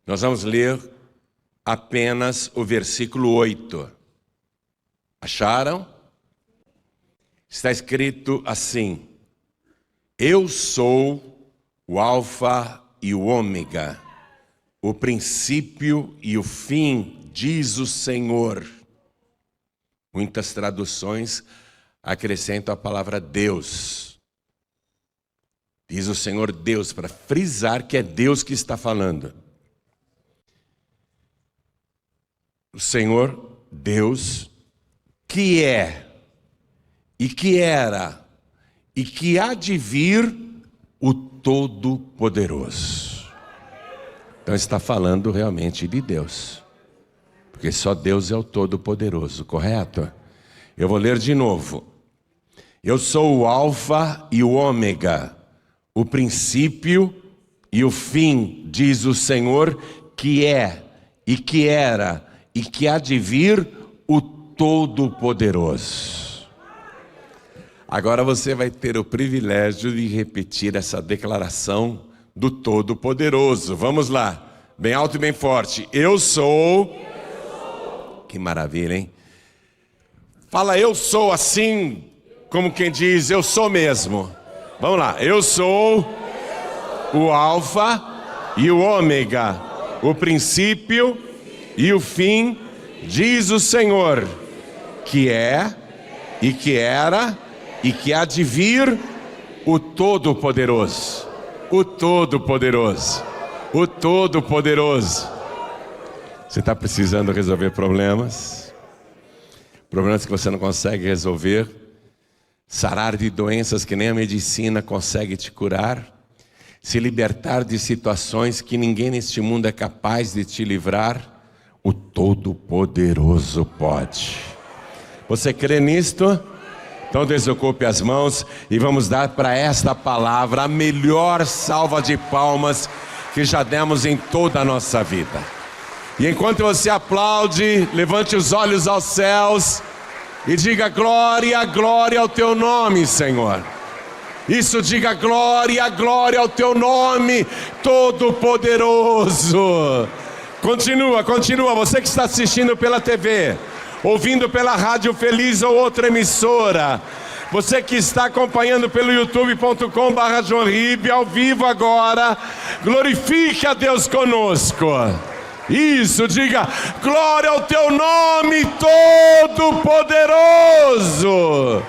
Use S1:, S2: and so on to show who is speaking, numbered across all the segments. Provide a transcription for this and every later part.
S1: Nós vamos ler apenas o versículo 8. Acharam? Está escrito assim: Eu sou o Alfa e o Ômega, o princípio e o fim, diz o Senhor. Muitas traduções acrescentam a palavra Deus. Diz o Senhor Deus, para frisar que é Deus que está falando. O Senhor Deus, que é, e que era, e que há de vir o Todo-Poderoso. Então está falando realmente de Deus, porque só Deus é o Todo-Poderoso, correto? Eu vou ler de novo. Eu sou o Alfa e o Ômega, o princípio e o fim, diz o Senhor, que é, e que era, e que há de vir o Todo-Poderoso. Agora você vai ter o privilégio de repetir essa declaração do Todo-Poderoso. Vamos lá, bem alto e bem forte. Eu sou. Que maravilha, hein? Fala, eu sou assim, como quem diz, eu sou mesmo. Vamos lá, eu sou o Alfa e o Ômega, o princípio e o fim, diz o Senhor, que é, e que era, e que há de vir o Todo-Poderoso. O Todo-Poderoso. O Todo-Poderoso. Você está precisando resolver problemas? Problemas que você não consegue resolver? Sarar de doenças que nem a medicina consegue te curar? Se libertar de situações que ninguém neste mundo é capaz de te livrar? O Todo-Poderoso pode. Você crê nisto? Então desocupe as mãos e vamos dar para esta palavra a melhor salva de palmas que já demos em toda a nossa vida. E enquanto você aplaude, levante os olhos aos céus e diga glória, glória ao teu nome, Senhor. Isso, diga glória, glória ao teu nome, Todo-Poderoso. Continua, continua, você que está assistindo pela TV, ouvindo pela Rádio Feliz ou outra emissora, você que está acompanhando pelo youtube.com/JoãoRibe ao vivo agora, glorifique a Deus conosco. Isso, diga glória ao teu nome, Todo-Poderoso.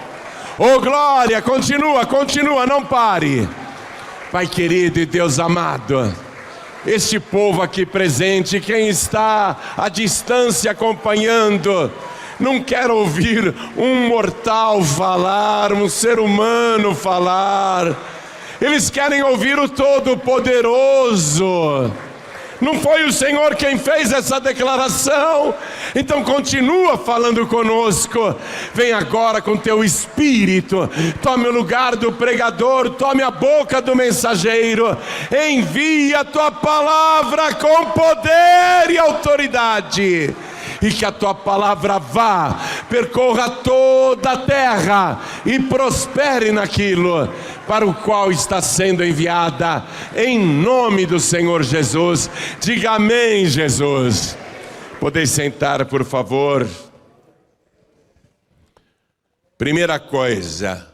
S1: Oh glória, continua, continua, não pare. Pai querido e Deus amado, este povo aqui presente, quem está à distância acompanhando, não quer ouvir um mortal falar, um ser humano falar. Eles querem ouvir o Todo-Poderoso. Não foi o Senhor quem fez essa declaração? Então continua falando conosco. Vem agora com teu Espírito. Tome o lugar do pregador, tome a boca do mensageiro. Envia a tua palavra com poder e autoridade. E que a tua palavra vá, percorra toda a terra e prospere naquilo para o qual está sendo enviada, em nome do Senhor Jesus. Diga amém, Jesus. Podeis sentar, por favor. Primeira coisa,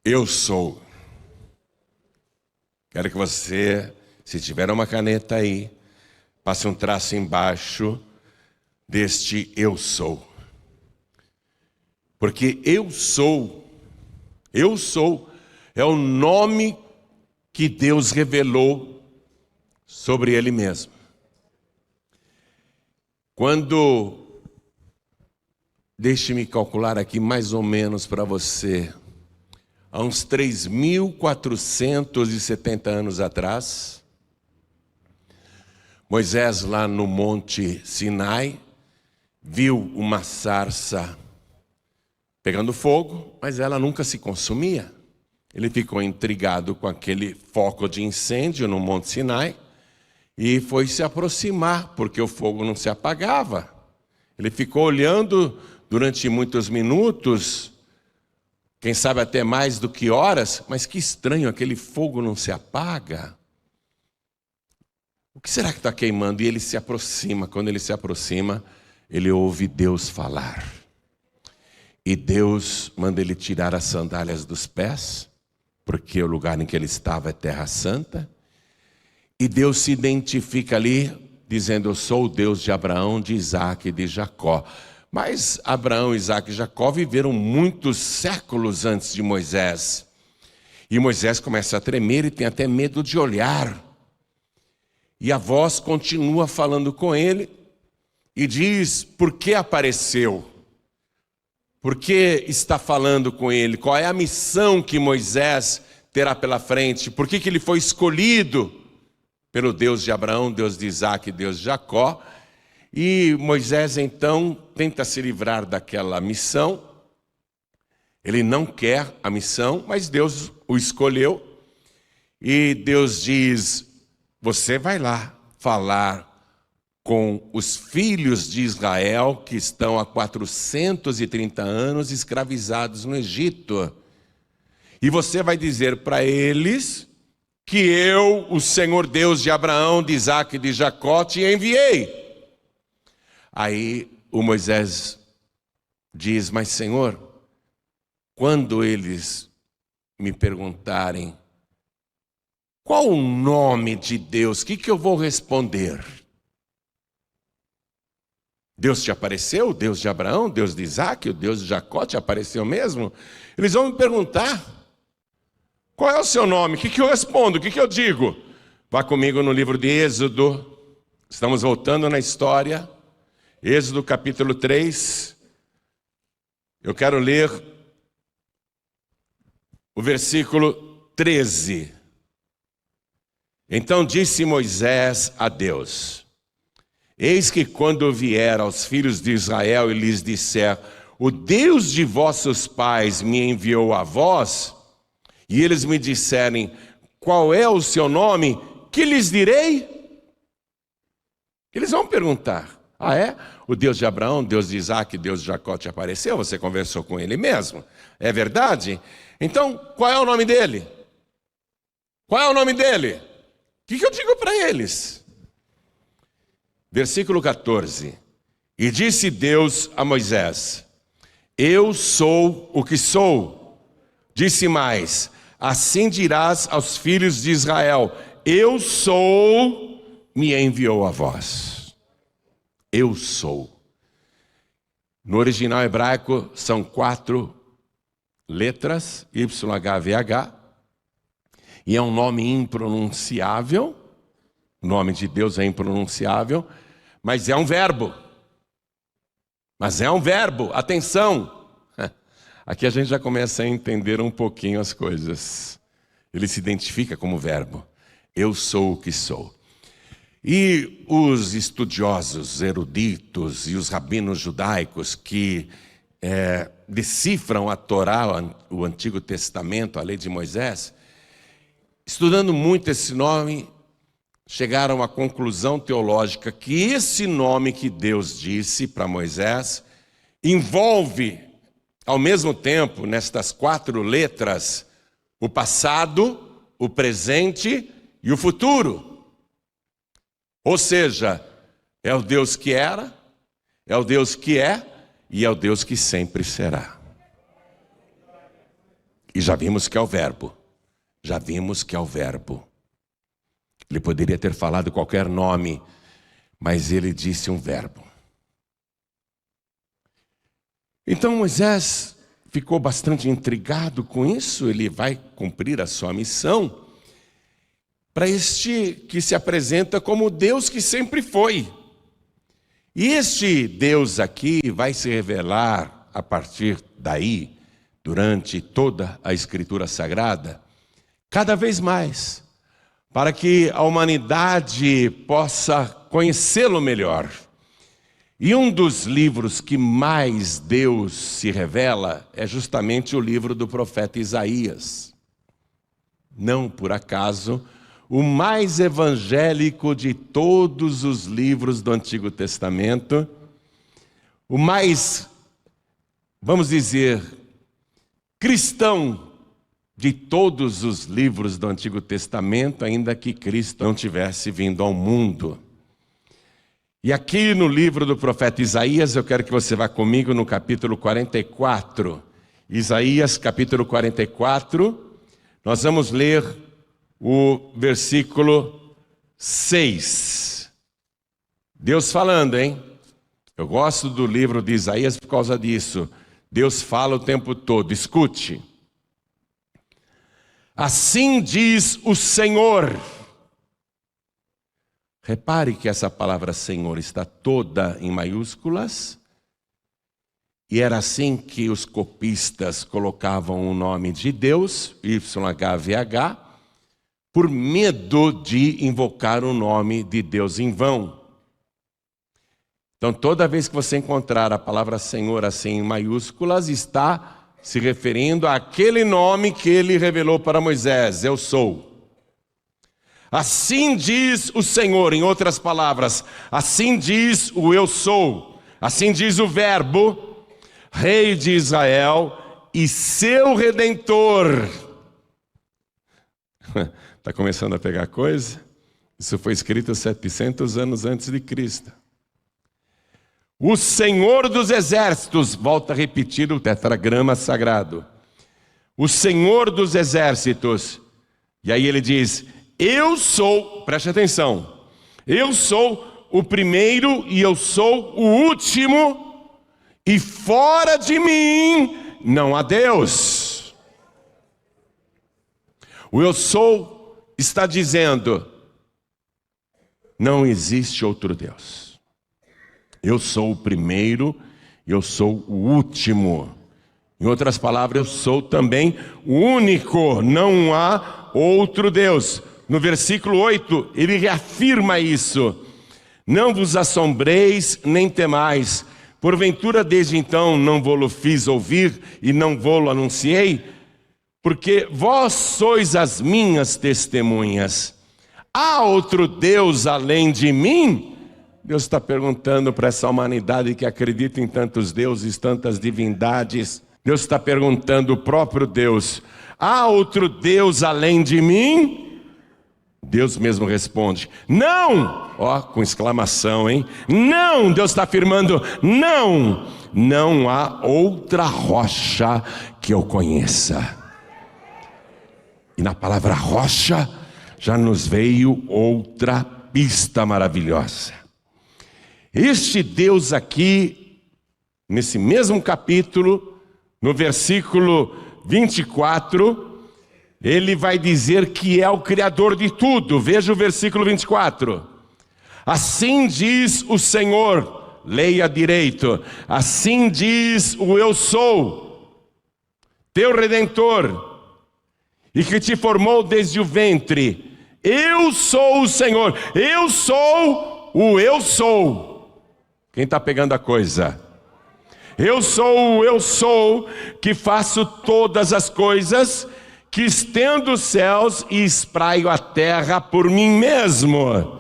S1: eu sou. Quero que você, se tiver uma caneta aí, passe um traço embaixo deste eu sou. Porque eu sou é o nome que Deus revelou sobre Ele mesmo. Quando, deixe-me calcular aqui mais ou menos para você, há uns 3.470 anos atrás, Moisés lá no Monte Sinai, viu uma sarça pegando fogo, mas ela nunca se consumia. Ele ficou intrigado com aquele foco de incêndio no Monte Sinai e foi se aproximar, porque o fogo não se apagava. Ele ficou olhando durante muitos minutos, quem sabe até mais do que horas, mas que estranho, aquele fogo não se apaga. o que será que está queimando? E ele se aproxima. Quando ele se aproxima, ele ouve Deus falar. E Deus manda ele tirar as sandálias dos pés, porque o lugar em que ele estava é terra santa. E Deus se identifica ali, dizendo: eu sou o Deus de Abraão, de Isaac e de Jacó. Mas Abraão, Isaac e Jacó viveram muitos séculos antes de Moisés. E Moisés começa a tremer e tem até medo de olhar. E a voz continua falando com ele e diz: por que apareceu? Por que está falando com ele? Qual é a missão que Moisés terá pela frente? Por que ele foi escolhido pelo Deus de Abraão, Deus de Isaac e Deus de Jacó? E Moisés então tenta se livrar daquela missão. Ele não quer a missão, mas Deus o escolheu. E Deus diz: você vai lá falar com os filhos de Israel que estão há 430 anos escravizados no Egito. E você vai dizer para eles que eu, o Senhor Deus de Abraão, de Isaac e de Jacó, te enviei. Aí o Moisés diz: mas Senhor, quando eles me perguntarem qual o nome de Deus, o que eu vou responder? Deus te apareceu? O Deus de Abraão, Deus de Isaac, o Deus de Jacó te apareceu mesmo? Eles vão me perguntar: qual é o seu nome? O que eu respondo? O que eu digo? Vá comigo no livro de Êxodo. Estamos voltando na história. Êxodo capítulo 3. Eu quero ler o versículo 13. Então disse Moisés a Deus: eis que quando vier aos filhos de Israel e lhes disser: o Deus de vossos pais me enviou a vós, e eles me disserem: qual é o seu nome? Que lhes direi? Eles vão perguntar: ah é? O Deus de Abraão, Deus de Isaac, Deus de Jacó te apareceu? Você conversou com ele mesmo? É verdade? Então, qual é o nome dele? Qual é o nome dele? O que eu digo para eles? Versículo 14. E disse Deus a Moisés: eu sou o que sou. Disse mais: assim dirás aos filhos de Israel: eu sou, me enviou a vós. Eu sou. No original hebraico são 4 letras, YHVH, e é um nome impronunciável. O nome de Deus é impronunciável, mas é um verbo. Mas é um verbo, atenção! Aqui a gente já começa a entender um pouquinho as coisas. Ele se identifica como verbo. Eu sou o que sou. E os estudiosos, eruditos e os rabinos judaicos que decifram a Torá, o Antigo Testamento, a lei de Moisés, estudando muito esse nome, chegaram à conclusão teológica que esse nome que Deus disse para Moisés envolve, ao mesmo tempo, nestas 4 letras, o passado, o presente e o futuro. Ou seja, é o Deus que era, é o Deus que é e é o Deus que sempre será. E já vimos que é o verbo. Já vimos que é o verbo. Ele poderia ter falado qualquer nome, mas ele disse um verbo. Então Moisés ficou bastante intrigado com isso. Ele vai cumprir a sua missão para este que se apresenta como o Deus que sempre foi. E este Deus aqui vai se revelar a partir daí, durante toda a Escritura Sagrada, cada vez mais, para que a humanidade possa conhecê-lo melhor. E um dos livros que mais Deus se revela é justamente o livro do profeta Isaías. Não por acaso, o mais evangélico de todos os livros do Antigo Testamento, o mais, vamos dizer, cristão de todos os livros do Antigo Testamento, ainda que Cristo não tivesse vindo ao mundo. E aqui no livro do profeta Isaías, eu quero que você vá comigo no capítulo 44. Isaías, capítulo 44, nós vamos ler o versículo 6. Deus falando, hein? Eu gosto do livro de Isaías por causa disso. Deus fala o tempo todo, escute. Assim diz o Senhor. Repare que essa palavra Senhor está toda em maiúsculas. E era assim que os copistas colocavam o nome de Deus, YHWH, por medo de invocar o nome de Deus em vão. Então, toda vez que você encontrar a palavra Senhor assim em maiúsculas, está se referindo àquele nome que ele revelou para Moisés, eu sou. Assim diz o Senhor, em outras palavras, assim diz o eu sou, assim diz o Verbo, Rei de Israel e seu Redentor. Está começando a pegar coisa? Isso foi escrito 700 anos antes de Cristo. O Senhor dos Exércitos, volta a repetir o tetragrama sagrado. O Senhor dos Exércitos. E aí ele diz, eu sou, preste atenção, eu sou o primeiro e eu sou o último, e fora de mim não há Deus. O eu sou está dizendo, não existe outro Deus. Eu sou o primeiro, eu sou o último. Em outras palavras, eu sou também o único, não há outro Deus. No versículo 8, ele reafirma isso. Não vos assombreis, nem temais. Porventura, desde então, não vou-lo fiz ouvir e não vou-lo anunciei? Porque vós sois as minhas testemunhas. Há outro Deus além de mim? Deus está perguntando para essa humanidade que acredita em tantos deuses, tantas divindades. Deus está perguntando, o próprio Deus, há outro Deus além de mim? Deus mesmo responde, não! Ó, com exclamação, hein? Não! Deus está afirmando, não! Não há outra rocha que eu conheça. E na palavra rocha, já nos veio outra pista maravilhosa. Este Deus aqui, nesse mesmo capítulo, no versículo 24, ele vai dizer que é o Criador de tudo. Veja o versículo 24. Assim diz o Senhor, leia direito, assim diz o eu sou, teu Redentor, e que te formou desde o ventre. Eu sou o Senhor, eu sou o eu sou. Quem está pegando a coisa? Eu sou que faço todas as coisas, que estendo os céus e espraio a terra por mim mesmo.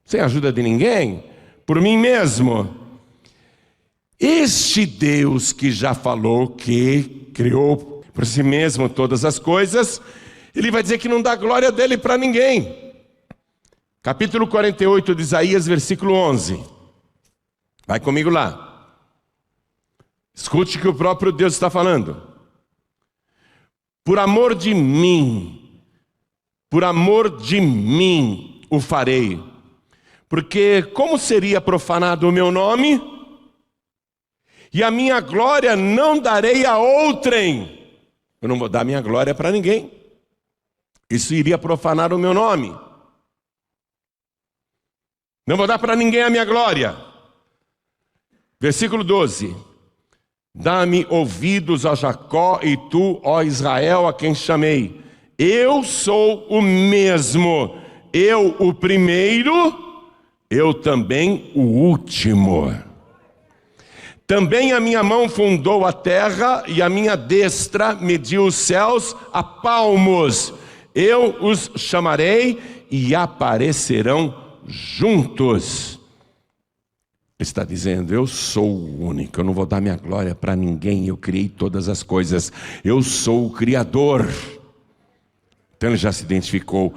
S1: Sem ajuda de ninguém? Por mim mesmo. Este Deus que já falou que criou por si mesmo todas as coisas, ele vai dizer que não dá glória dele para ninguém. Capítulo 48 de Isaías, versículo 11. Vai comigo lá. Escute o que o próprio Deus está falando. Por amor de mim o farei. Porque como seria profanado o meu nome? E a minha glória não darei a outrem. Eu não vou dar minha glória para ninguém. Isso iria profanar o meu nome. Não vou dar para ninguém a minha glória. Versículo 12. Dá-me ouvidos, ó Jacó, e tu, ó Israel, a quem chamei. Eu sou o mesmo, eu o primeiro, eu também o último. Também a minha mão fundou a terra, e a minha destra mediu os céus a palmos. Eu os chamarei, e aparecerão juntos. está dizendo: eu sou o único, eu não vou dar minha glória para ninguém, eu criei todas as coisas, eu sou o Criador. Então ele já se identificou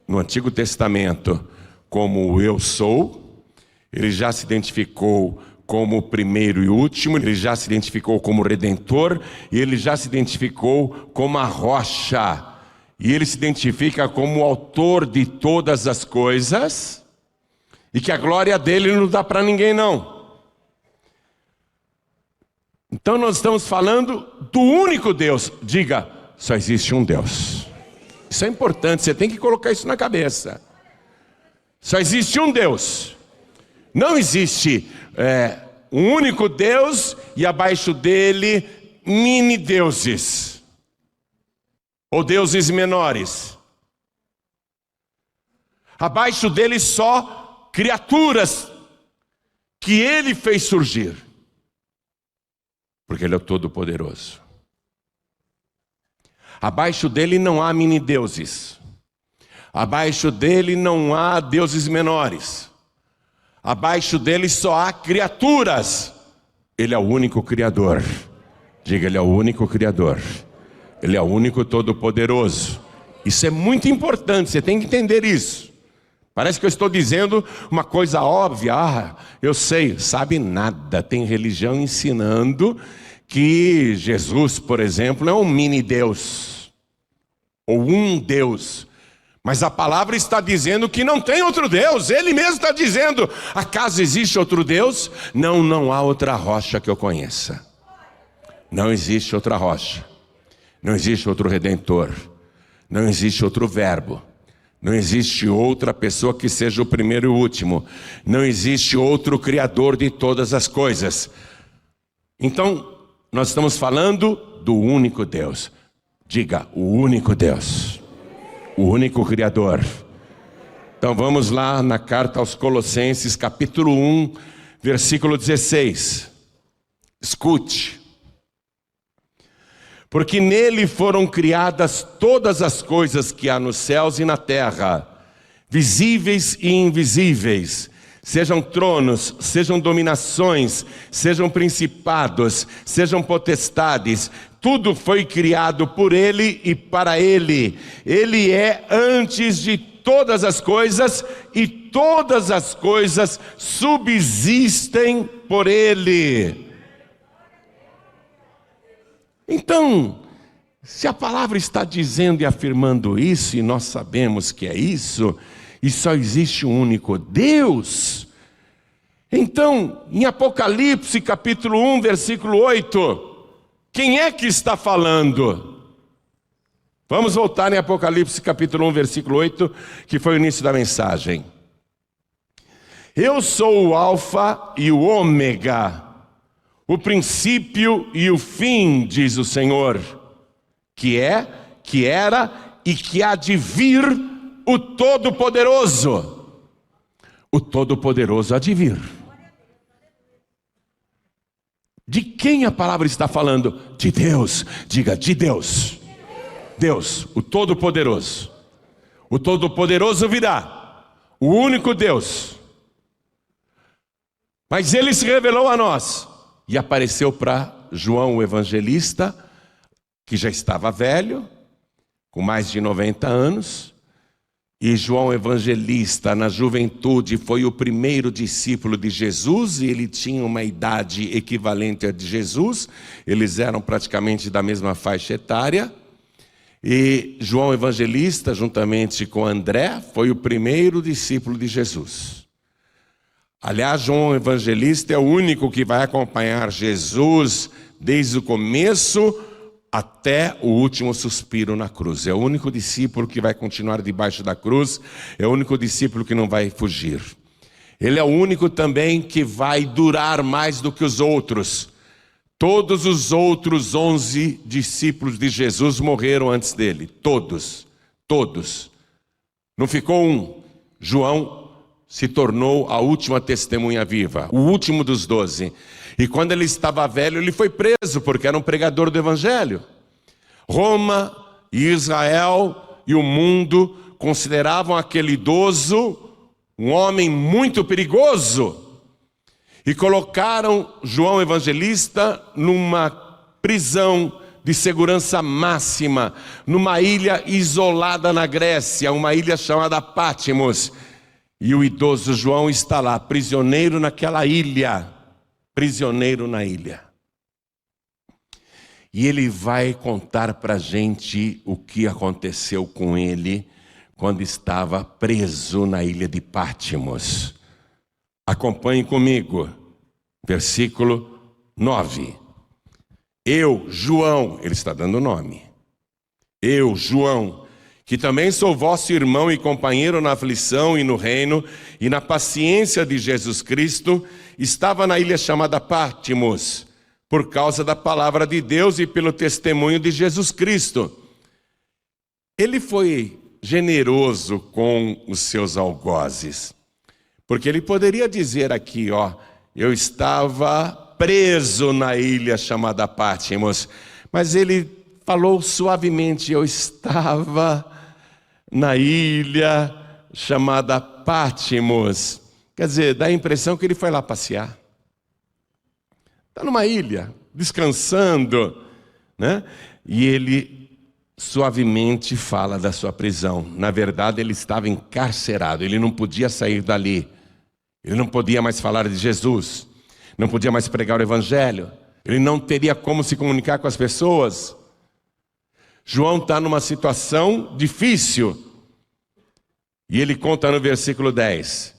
S1: no Antigo Testamento como o eu sou, ele já se identificou como o primeiro e último, ele já se identificou como Redentor, e ele já se identificou como a rocha, e ele se identifica como o autor de todas as coisas, e que a glória dele não dá para ninguém não. Então nós estamos falando do único Deus. Diga: só existe um Deus. Isso é importante, você tem que colocar isso na cabeça. Só existe um Deus. Não existe um único Deus e abaixo dele mini deuses ou deuses menores. Abaixo dele só criaturas que ele fez surgir, porque ele é o Todo-Poderoso. Abaixo dele não há mini deuses. Abaixo dele não há deuses menores. Abaixo dele só há criaturas. Ele é o único Criador. Diga: ele é o único Criador. Ele é o único Todo-Poderoso. Isso é muito importante, você tem que entender isso. Parece que eu estou dizendo uma coisa óbvia. Eu sei, sabe nada. Tem religião ensinando que Jesus, por exemplo, é um mini Deus. Ou um Deus. Mas a palavra está dizendo que não tem outro Deus. Ele mesmo está dizendo: acaso existe outro Deus? Não, não há outra rocha que eu conheça. Não existe outra rocha. Não existe outro Redentor. Não existe outro Verbo. Não existe outra pessoa que seja o primeiro e o último. Não existe outro Criador de todas as coisas. Então, nós estamos falando do único Deus. Diga: o único Deus. O único Criador. Então vamos lá na carta aos Colossenses, capítulo 1, versículo 16. Escute. Porque nele foram criadas todas as coisas que há nos céus e na terra, visíveis e invisíveis, sejam tronos, sejam dominações, sejam principados, sejam potestades. Tudo foi criado por ele e para ele. Ele é antes de todas as coisas e todas as coisas subsistem por ele. Então, se a palavra está dizendo e afirmando isso, e nós sabemos que é isso, e só existe um único Deus, então, em Apocalipse capítulo 1, versículo 8, quem é que está falando? Vamos voltar em Apocalipse capítulo 1, versículo 8, que foi o início da mensagem. Eu sou o Alfa e o Ômega, o princípio e o fim, diz o Senhor, que é, que era e que há de vir o Todo-Poderoso. O Todo-Poderoso há de vir. De quem a palavra está falando? De Deus. Diga: de Deus. Deus, o Todo-Poderoso. O Todo-Poderoso virá. O único Deus. Mas ele se revelou a nós e apareceu para João o evangelista, que já estava velho, com mais de 90 anos. E João Evangelista, na juventude, foi o primeiro discípulo de Jesus, e ele tinha uma idade equivalente à de Jesus, eles eram praticamente da mesma faixa etária. E João Evangelista, juntamente com André, foi o primeiro discípulo de Jesus. Aliás, João Evangelista é o único que vai acompanhar Jesus desde o começo até o último suspiro na cruz. É o único discípulo que vai continuar debaixo da cruz, é o único discípulo que não vai fugir. Ele é o único também que vai durar mais do que os outros. Todos os outros 11 discípulos de Jesus morreram antes dele. Todos. Não ficou um. João se tornou a última testemunha viva, o último dos 12. E quando ele estava velho, ele foi preso, porque era um pregador do evangelho. Roma e Israel e o mundo consideravam aquele idoso um homem muito perigoso. E colocaram João Evangelista numa prisão de segurança máxima, numa ilha isolada na Grécia, uma ilha chamada Patmos. E o idoso João está lá, prisioneiro naquela ilha, prisioneiro na ilha. E ele vai contar para a gente o que aconteceu com ele quando estava preso na ilha de Patmos. Acompanhe comigo, versículo 9. Eu, João, ele está dando nome. Eu, João, que também sou vosso irmão e companheiro na aflição e no reino e na paciência de Jesus Cristo, estava na ilha chamada Patmos, por causa da palavra de Deus e pelo testemunho de Jesus Cristo. Ele foi generoso com os seus algozes, porque ele poderia dizer aqui, eu estava preso na ilha chamada Patmos, mas ele falou suavemente, eu estava na ilha chamada Patmos. Quer dizer, dá a impressão que ele foi lá passear. Está numa ilha, descansando, né? E ele suavemente fala da sua prisão. Na verdade, ele estava encarcerado, ele não podia sair dali. Ele não podia mais falar de Jesus, não podia mais pregar o evangelho, ele não teria como se comunicar com as pessoas. João está numa situação difícil. E ele conta no versículo 10.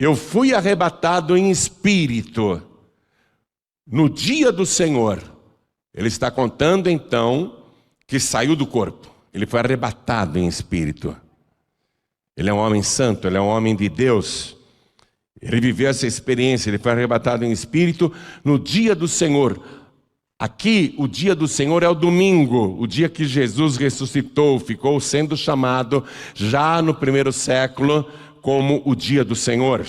S1: Eu fui arrebatado em espírito no dia do Senhor. Ele está contando então que saiu do corpo. Ele foi arrebatado em espírito. Ele é um homem santo, ele é um homem de Deus. Ele viveu essa experiência, ele foi arrebatado em espírito no dia do Senhor. Aqui, o dia do Senhor é o domingo, o dia que Jesus ressuscitou, ficou sendo chamado já no primeiro século como o dia do Senhor.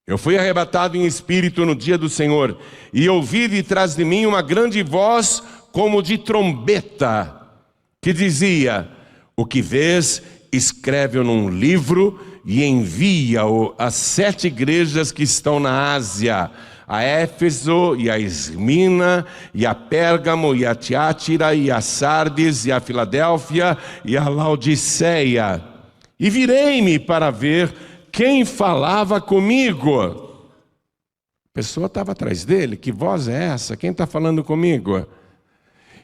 S1: Eu fui arrebatado em espírito no dia do Senhor, e ouvi de trás de mim uma grande voz como de trombeta, que dizia: o que vês, escreve-o num livro e envia-o às 7 igrejas que estão na Ásia, a Éfeso, e a Esmina, e a Pérgamo, e a Tiátira, e a Sardes, e a Filadélfia, e a Laodiceia. E virei-me para ver quem falava comigo. A pessoa estava atrás dele. Que voz é essa? Quem está falando comigo?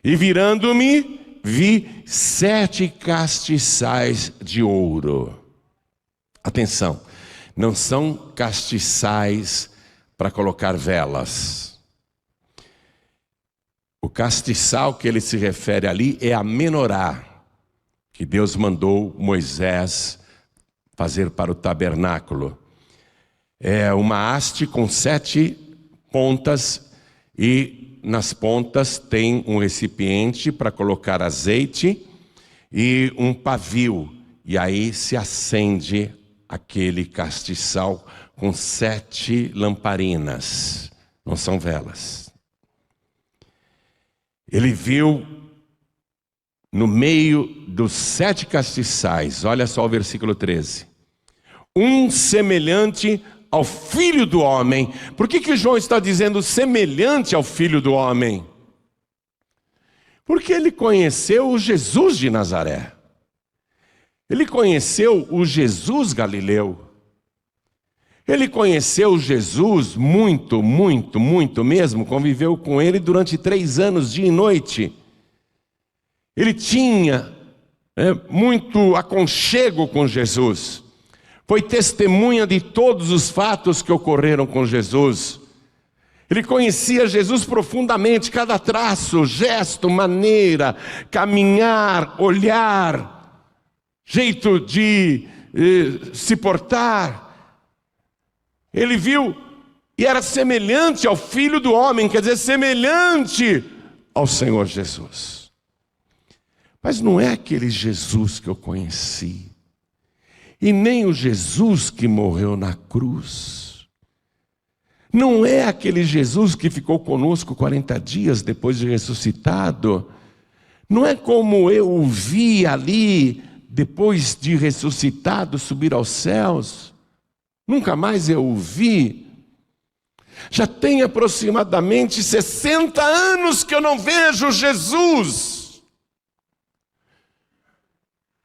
S1: E virando-me, vi 7 castiçais de ouro. Atenção, não são castiçais para colocar velas. O castiçal que ele se refere ali é a menorá, que Deus mandou Moisés fazer para o tabernáculo. É uma haste com 7 pontas, e nas pontas tem um recipiente para colocar azeite e um pavio, e aí se acende aquele castiçal com 7 lamparinas, não são velas. Ele viu no meio dos 7 castiçais, olha só o versículo 13, um semelhante ao Filho do Homem. Por que João está dizendo semelhante ao Filho do Homem? Porque ele conheceu o Jesus de Nazaré. Ele conheceu o Jesus galileu. Ele conheceu Jesus muito, muito, muito mesmo. Conviveu com ele durante 3 anos, dia e noite. Ele tinha muito aconchego com Jesus. Foi testemunha de todos os fatos que ocorreram com Jesus. Ele conhecia Jesus profundamente, cada traço, gesto, maneira, caminhar, olhar, jeito de se portar. Ele viu e era semelhante ao Filho do Homem, quer dizer, semelhante ao Senhor Jesus. Mas não é aquele Jesus que eu conheci, e nem o Jesus que morreu na cruz. Não é aquele Jesus que ficou conosco 40 dias depois de ressuscitado. Não é como eu o vi ali, depois de ressuscitado, subir aos céus. nunca mais eu o vi. Já tem aproximadamente 60 anos que eu não vejo Jesus.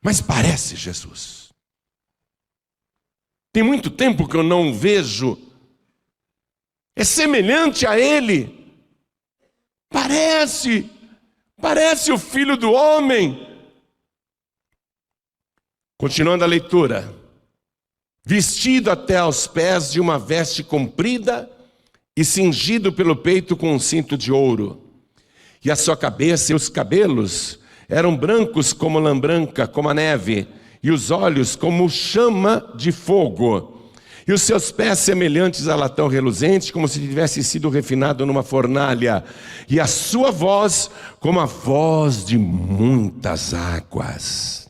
S1: Mas parece Jesus. Tem muito tempo que eu não o vejo. É semelhante a Ele. Parece o Filho do Homem. Continuando a leitura. Vestido até aos pés de uma veste comprida e cingido pelo peito com um cinto de ouro. E a sua cabeça e os cabelos eram brancos como lã branca, como a neve, e os olhos como chama de fogo. E os seus pés semelhantes a latão reluzente, como se tivesse sido refinado numa fornalha. E a sua voz como a voz de muitas águas.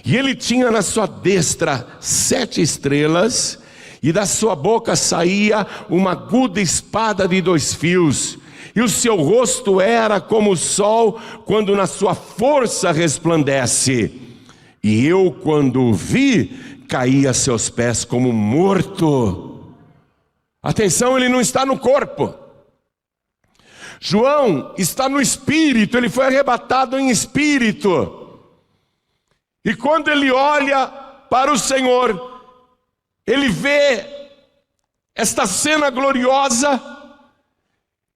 S1: E ele tinha na sua destra 7 estrelas, e da sua boca saía uma aguda espada de 2 fios, e o seu rosto era como o sol quando na sua força resplandece. E eu, quando o vi, caí a seus pés como morto. Atenção, ele não está no corpo. João está no espírito, ele foi arrebatado em espírito. E quando ele olha para o Senhor, ele vê esta cena gloriosa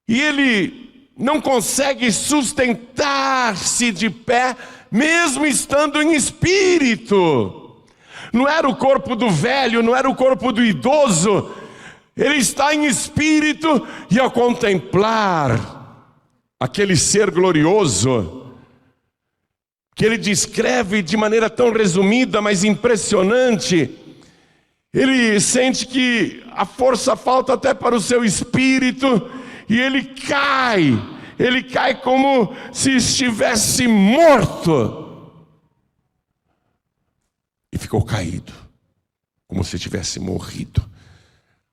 S1: e ele não consegue sustentar-se de pé, mesmo estando em espírito. Não era o corpo do velho, não era o corpo do idoso. Ele está em espírito e ao contemplar aquele ser glorioso, que ele descreve de maneira tão resumida, mas impressionante, ele sente que a força falta até para o seu espírito, e ele cai como se estivesse morto, e ficou caído, como se tivesse morrido.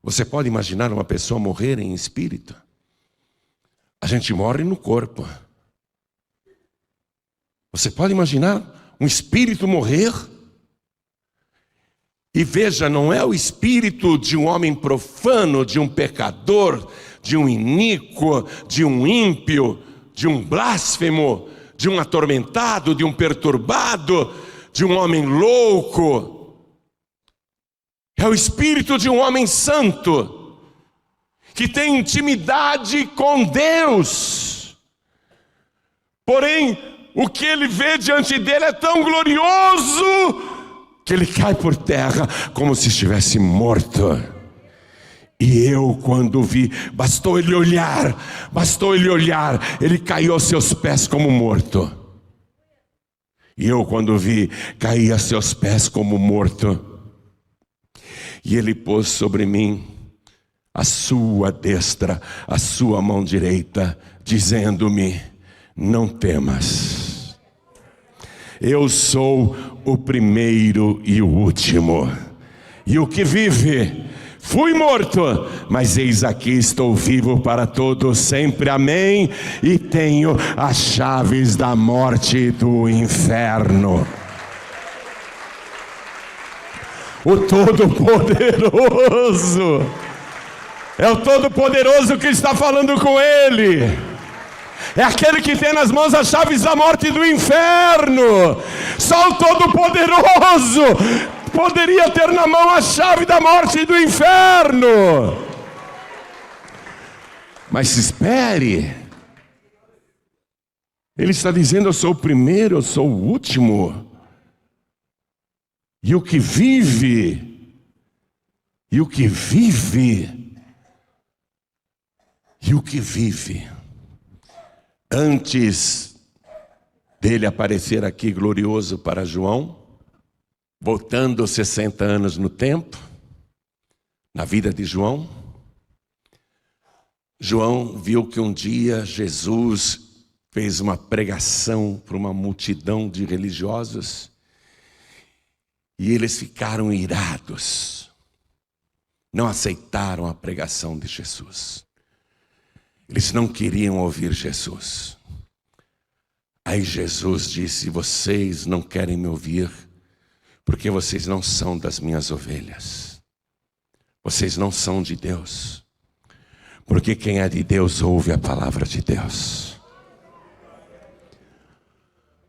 S1: Você pode imaginar uma pessoa morrer em espírito? A gente morre no corpo. Você pode imaginar um espírito morrer? E veja, não é o espírito de um homem profano, de um pecador, de um iníquo, de um ímpio, de um blasfemo, de um atormentado, de um perturbado, de um homem louco. É o espírito de um homem santo, que tem intimidade com Deus. Porém, o que ele vê diante dele é tão glorioso que ele cai por terra como se estivesse morto. E eu, quando vi, bastou ele olhar, ele caiu aos seus pés como morto. E eu, quando vi, caí a seus pés como morto. E ele pôs sobre mim a sua destra, a sua mão direita, dizendo-me: não temas, eu sou o primeiro e o último, e o que vive. Fui morto, mas eis aqui estou vivo para todo sempre, amém, e tenho as chaves da morte e do inferno. O Todo-Poderoso, é o Todo-Poderoso que está falando com ele. É aquele que tem nas mãos as chaves da morte e do inferno. Só o Todo-Poderoso poderia ter na mão a chave da morte e do inferno. Mas espere, ele está dizendo: eu sou o primeiro, eu sou o último. E o que vive, antes dele aparecer aqui glorioso para João, voltando 60 anos no tempo, na vida de João, João viu que um dia Jesus fez uma pregação para uma multidão de religiosos, e eles ficaram irados, não aceitaram a pregação de Jesus. Eles não queriam ouvir Jesus. Aí Jesus disse: vocês não querem me ouvir, porque vocês não são das minhas ovelhas. Vocês não são de Deus. Porque quem é de Deus ouve a palavra de Deus.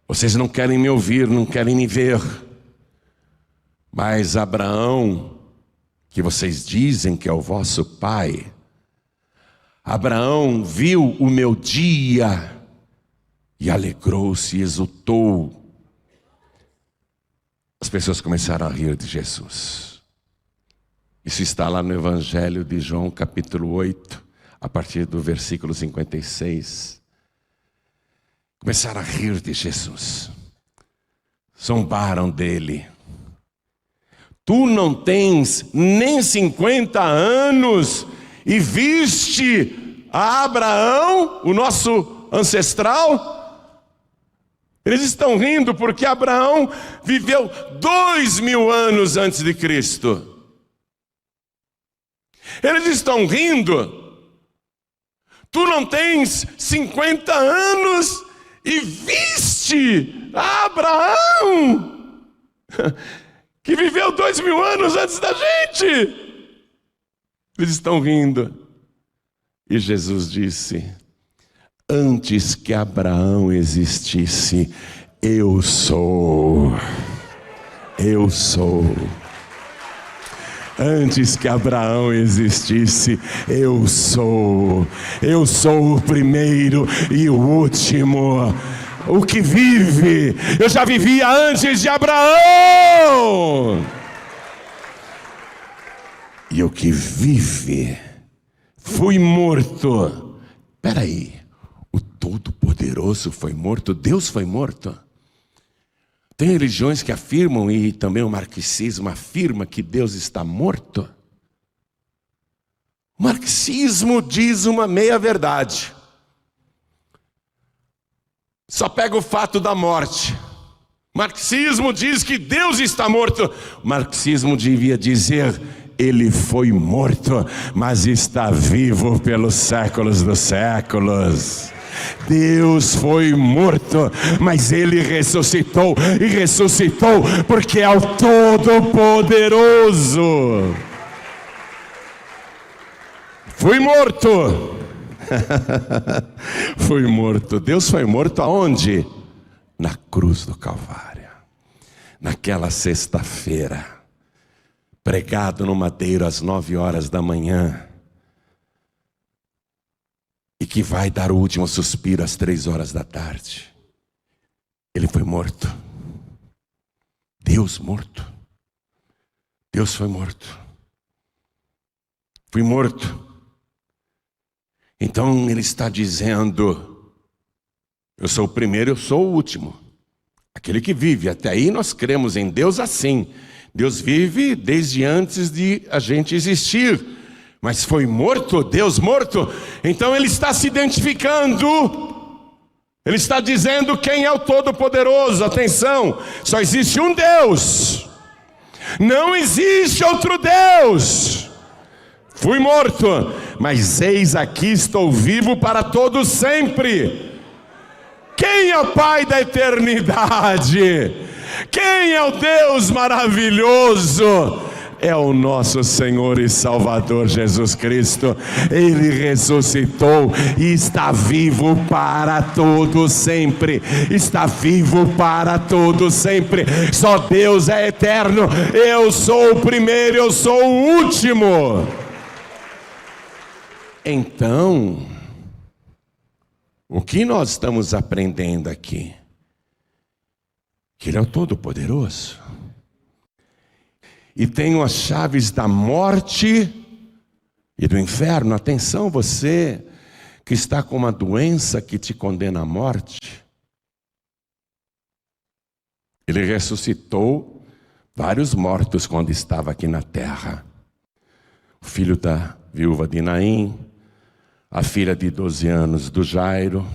S1: Vocês não querem me ouvir, não querem me ver. Mas Abraão, que vocês dizem que é o vosso pai, Abraão viu o meu dia e alegrou-se e exultou. As pessoas começaram a rir de Jesus. Isso está lá no Evangelho de João, capítulo 8, a partir do versículo 56. Começaram a rir de Jesus. Zombaram dele. Tu não tens nem 50 anos e viste a Abraão, o nosso ancestral? Eles estão rindo porque Abraão viveu 2000 anos antes de Cristo. Eles estão rindo. Tu não tens 50 anos e viste Abraão, que viveu 2000 anos antes da gente. Eles estão rindo. E Jesus disse: antes que Abraão existisse, eu sou. Eu sou. Antes que Abraão existisse, eu sou. Eu sou o primeiro e o último. O que vive, eu já vivia antes de Abraão. E o que vive, fui morto. Espera aí, o Todo-Poderoso foi morto? Deus foi morto? Tem religiões que afirmam, e também o marxismo afirma, que Deus está morto. O marxismo diz uma meia-verdade. Só pega o fato da morte. O marxismo diz que Deus está morto. O marxismo devia dizer: ele foi morto, mas está vivo pelos séculos dos séculos. Deus foi morto, mas ele ressuscitou, e ressuscitou porque é o Todo-Poderoso. Fui morto. Fui morto. Deus foi morto aonde? Na cruz do Calvário. Naquela sexta-feira, pregado no madeiro às 9 horas da manhã, e que vai dar o último suspiro às 3 horas da tarde. Ele foi morto. Deus morto. Deus foi morto. Fui morto. Então ele está dizendo: eu sou o primeiro, eu sou o último. Aquele que vive. Até aí nós cremos em Deus assim. Deus vive desde antes de a gente existir. Mas foi morto, Deus morto. Então ele está se identificando. Ele está dizendo quem é o Todo-Poderoso. Atenção, só existe um Deus. Não existe outro Deus. Fui morto, mas eis aqui estou vivo para todo sempre. Quem é o Pai da eternidade? Quem é o Deus maravilhoso? É o nosso Senhor e Salvador Jesus Cristo. Ele ressuscitou e está vivo para todo sempre. Está vivo para todo sempre. Só Deus é eterno. Eu sou o primeiro, eu sou o último. Então, o que nós estamos aprendendo aqui? Que Ele é o Todo-Poderoso. E tem as chaves da morte e do inferno. Atenção, você que está com uma doença que te condena à morte. Ele ressuscitou vários mortos quando estava aqui na terra. O filho da viúva de Naim, a filha de 12 anos do Jairo.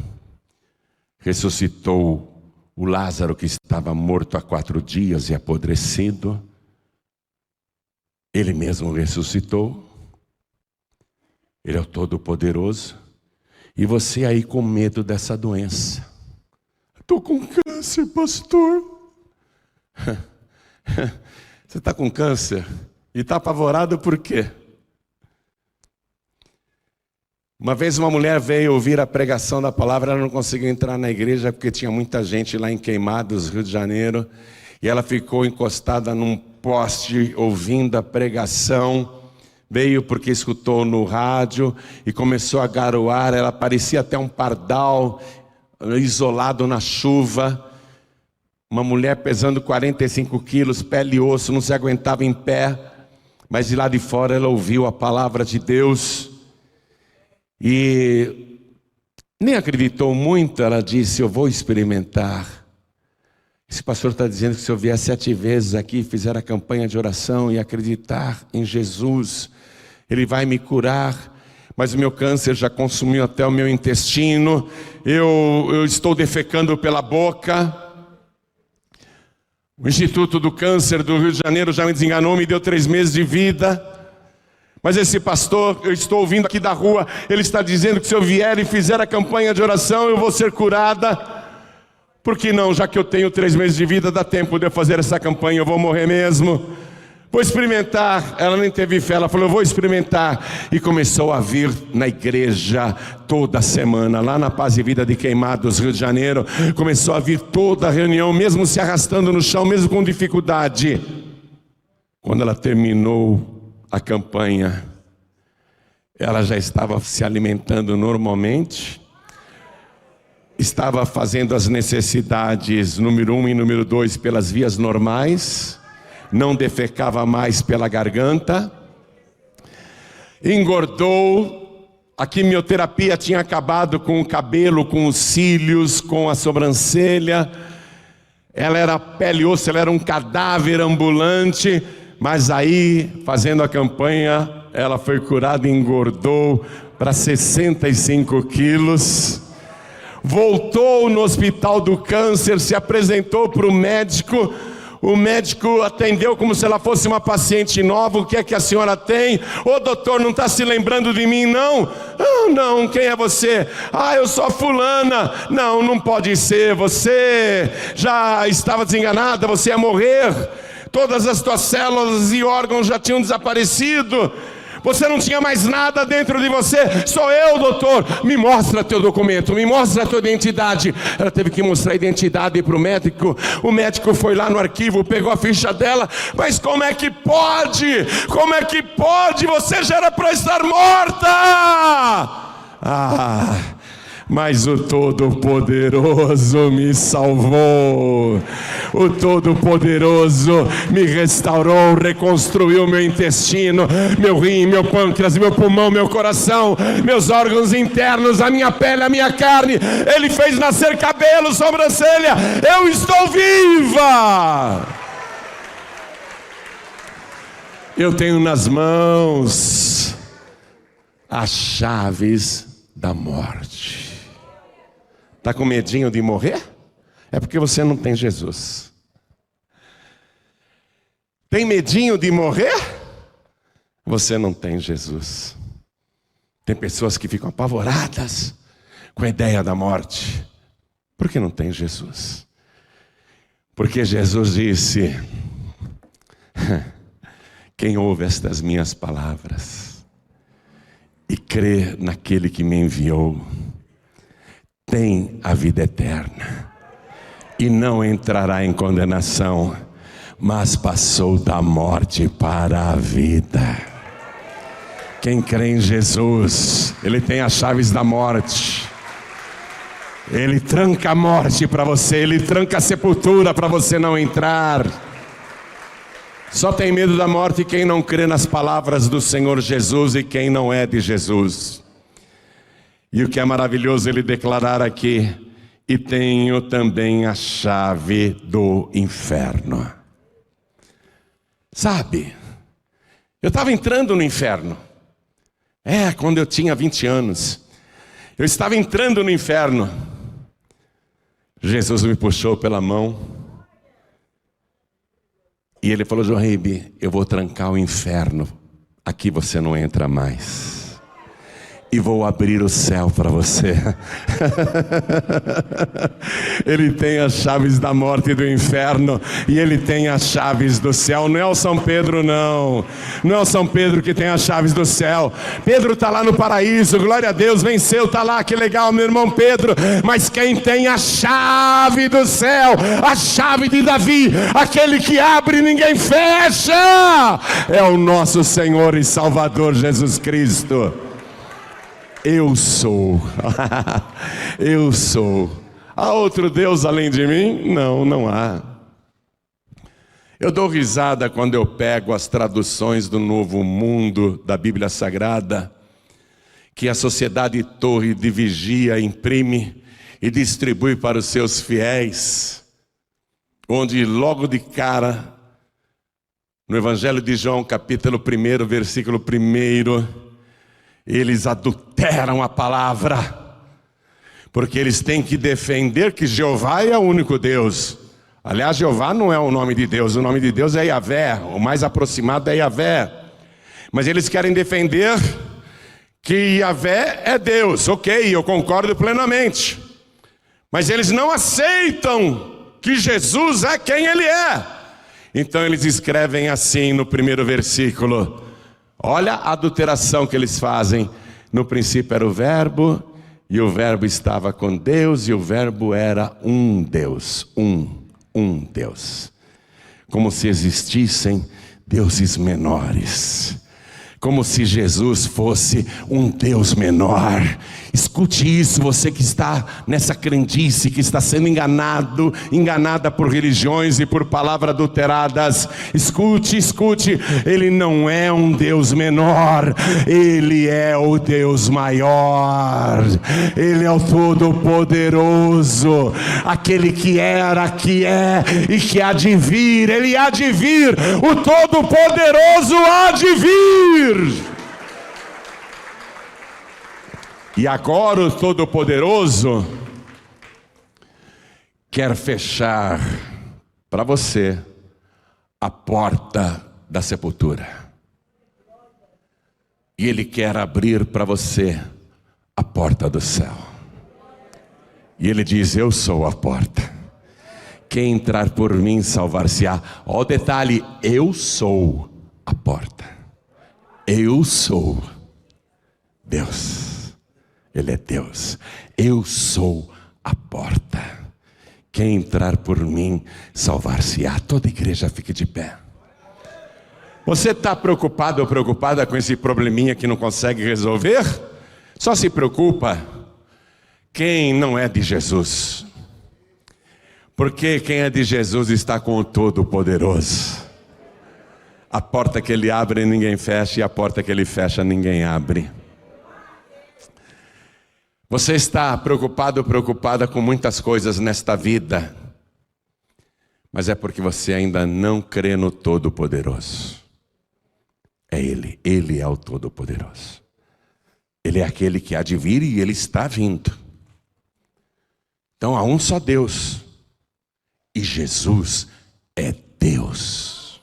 S1: Ressuscitou o Lázaro que estava morto há 4 dias e apodrecido. Ele mesmo ressuscitou. Ele é o Todo-Poderoso. E você aí com medo dessa doença. Estou com câncer, pastor. Você está com câncer? E está apavorado por quê? Uma vez uma mulher veio ouvir a pregação da palavra, ela não conseguiu entrar na igreja porque tinha muita gente lá em Queimados, Rio de Janeiro, e ela ficou encostada num poste ouvindo a pregação. Veio porque escutou no rádio e começou a garoar. Ela parecia até um pardal isolado na chuva. Uma mulher pesando 45 quilos, pele e osso, não se aguentava em pé, mas de lá de fora ela ouviu a palavra de Deus e nem acreditou muito. Ela disse: eu vou experimentar. Esse pastor está dizendo que se eu vier 7 vezes aqui, fizer a campanha de oração e acreditar em Jesus, Ele vai me curar. Mas o meu câncer já consumiu até o meu intestino, eu estou defecando pela boca. O Instituto do Câncer do Rio de Janeiro já me desenganou, me deu 3 meses de vida. Mas esse pastor, eu estou ouvindo aqui da rua, ele está dizendo que se eu vier e fizer a campanha de oração, eu vou ser curada. Por que não? Já que eu tenho 3 meses de vida, dá tempo de eu fazer essa campanha, eu vou morrer mesmo. Vou experimentar. Ela nem teve fé, ela falou: eu vou experimentar. E começou a vir na igreja toda semana, lá na Paz e Vida de Queimados, Rio de Janeiro. Começou a vir toda a reunião, mesmo se arrastando no chão, mesmo com dificuldade. Quando ela terminou a campanha, ela já estava se alimentando normalmente, estava fazendo as necessidades número 1 e número 2 pelas vias normais, não defecava mais pela garganta, engordou. A quimioterapia tinha acabado com o cabelo, com os cílios, com a sobrancelha. Ela era pele e osso, ela era um cadáver ambulante. Mas aí, fazendo a campanha, ela foi curada e engordou para 65 quilos. Voltou no hospital do câncer, se apresentou para o médico. O médico atendeu como se ela fosse uma paciente nova. O que é que a senhora tem? Ô doutor, não está se lembrando de mim não? Ah, não, quem é você? Ah, eu sou a fulana. Não, não pode ser, você já estava desenganada, você ia morrer. Todas as tuas células e órgãos já tinham desaparecido. Você não tinha mais nada dentro de você. Sou eu, doutor. Me mostra teu documento, me mostra a tua identidade. Ela teve que mostrar a identidade para o médico. O médico foi lá no arquivo, pegou a ficha dela. Mas como é que pode? Como é que pode? Você já era para estar morta. Mas o Todo-Poderoso me salvou. O Todo-Poderoso me restaurou, reconstruiu meu intestino, meu rim, meu pâncreas, meu pulmão, meu coração, meus órgãos internos, a minha pele, a minha carne. Ele fez nascer cabelo, sobrancelha. Eu estou viva. Eu tenho nas mãos as chaves da morte. Está com medinho de morrer? É porque você não tem Jesus. Tem medinho de morrer? Você não tem Jesus. Tem pessoas que ficam apavoradas com a ideia da morte. Por que não tem Jesus? Porque Jesus disse: quem ouve estas minhas palavras e crê naquele que me enviou, tem a vida eterna e não entrará em condenação, mas passou da morte para a vida. Quem crê em Jesus, ele tem as chaves da morte. Ele tranca a morte para você, ele tranca a sepultura para você não entrar. Só tem medo da morte quem não crê nas palavras do Senhor Jesus e quem não é de Jesus. E o que é maravilhoso ele declarar aqui: e tenho também a chave do inferno. Sabe, eu estava entrando no inferno. Quando eu tinha 20 anos. Eu estava entrando no inferno. Jesus me puxou pela mão. E ele falou: Joaíbe, eu vou trancar o inferno. Aqui você não entra mais. e vou abrir o céu para você. Ele tem as chaves da morte e do inferno, e Ele tem as chaves do céu. Não é o São Pedro, não é o São Pedro que tem as chaves do céu. Pedro está lá no paraíso, glória a Deus, venceu, está lá, que legal, meu irmão Pedro. Mas quem tem a chave do céu, a chave de Davi, aquele que abre e ninguém fecha, é o nosso Senhor e Salvador Jesus Cristo. Eu sou. Eu sou. Há outro Deus além de mim? Não, não há. Eu dou risada quando eu pego as traduções do Novo Mundo da Bíblia Sagrada, que a Sociedade Torre de Vigia imprime e distribui para os seus fiéis, onde logo de cara, no Evangelho de João, capítulo 1, versículo 1, eles adulteram a palavra, porque eles têm que defender que Jeová é o único Deus. Aliás, Jeová não é o nome de Deus, o nome de Deus é Yahvé, o mais aproximado é Yahvé. Mas eles querem defender que Yahvé é Deus, ok, eu concordo plenamente. Mas eles não aceitam que Jesus é quem Ele é. Então eles escrevem assim no 1º versículo. Olha a adulteração que eles fazem. No princípio era o Verbo, e o Verbo estava com Deus, e o Verbo era um Deus, um Deus. Como se existissem deuses menores. Como se Jesus fosse um Deus menor. Escute isso, você que está nessa crendice, que está sendo enganada por religiões e por palavras adulteradas. Escute, Ele não é um Deus menor, Ele é o Deus maior. Ele é o Todo-Poderoso, aquele que era, que é e que há de vir. Ele há de vir, o Todo-Poderoso há de vir. E agora o Todo-Poderoso quer fechar para você a porta da sepultura. E Ele quer abrir para você a porta do céu. E Ele diz: eu sou a porta. Quem entrar por mim salvar-se-á. Olha o detalhe: eu sou a porta. Eu sou Deus. Ele é Deus. Eu sou a porta. Quem entrar por mim salvar-se-á. Toda igreja fique de pé. Você está preocupado ou preocupada com esse probleminha que não consegue resolver? Só se preocupa quem não é de Jesus. Porque quem é de Jesus está com o Todo-Poderoso. A porta que Ele abre ninguém fecha, e a porta que Ele fecha ninguém abre. Você está preocupado ou preocupada com muitas coisas nesta vida, mas é porque você ainda não crê no Todo-Poderoso. É Ele é o Todo-Poderoso. Ele é aquele que há de vir e Ele está vindo. Então há um só Deus, e Jesus é Deus.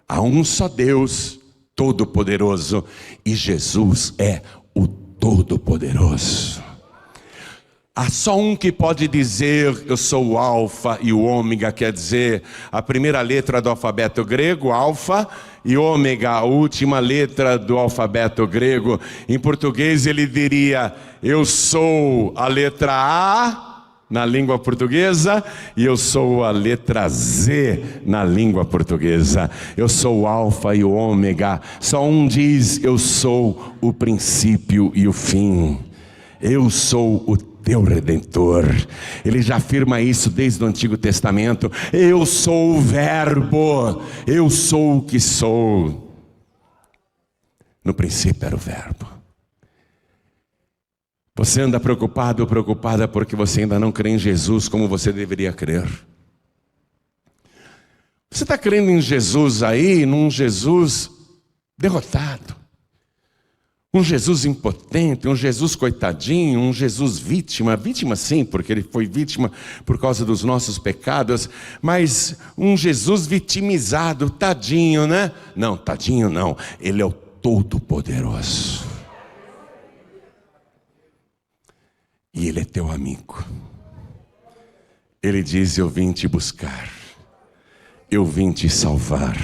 S1: Há um só Deus Todo-Poderoso, e Jesus é o Todo-Poderoso. Há só um que pode dizer: eu sou o Alfa e o Ômega, quer dizer, a primeira letra do alfabeto grego, Alfa, e Ômega, a última letra do alfabeto grego. Em português ele diria: eu sou a letra A na língua portuguesa, e eu sou a letra Z na língua portuguesa. Eu sou o Alfa e o Ômega. Só um diz: eu sou o princípio e o fim. Eu sou o teu Redentor. Ele já afirma isso desde o Antigo Testamento. Eu sou o Verbo. Eu sou o que sou. No princípio era o Verbo. Você anda preocupado ou preocupada porque você ainda não crê em Jesus como você deveria crer. Você está crendo em Jesus aí, num Jesus derrotado. Um Jesus impotente, um Jesus coitadinho, um Jesus vítima. Vítima sim, porque Ele foi vítima por causa dos nossos pecados. Mas um Jesus vitimizado, tadinho, né? Não, tadinho não. Ele é o Todo-Poderoso. e Ele é teu amigo. Ele diz: eu vim te buscar, eu vim te salvar.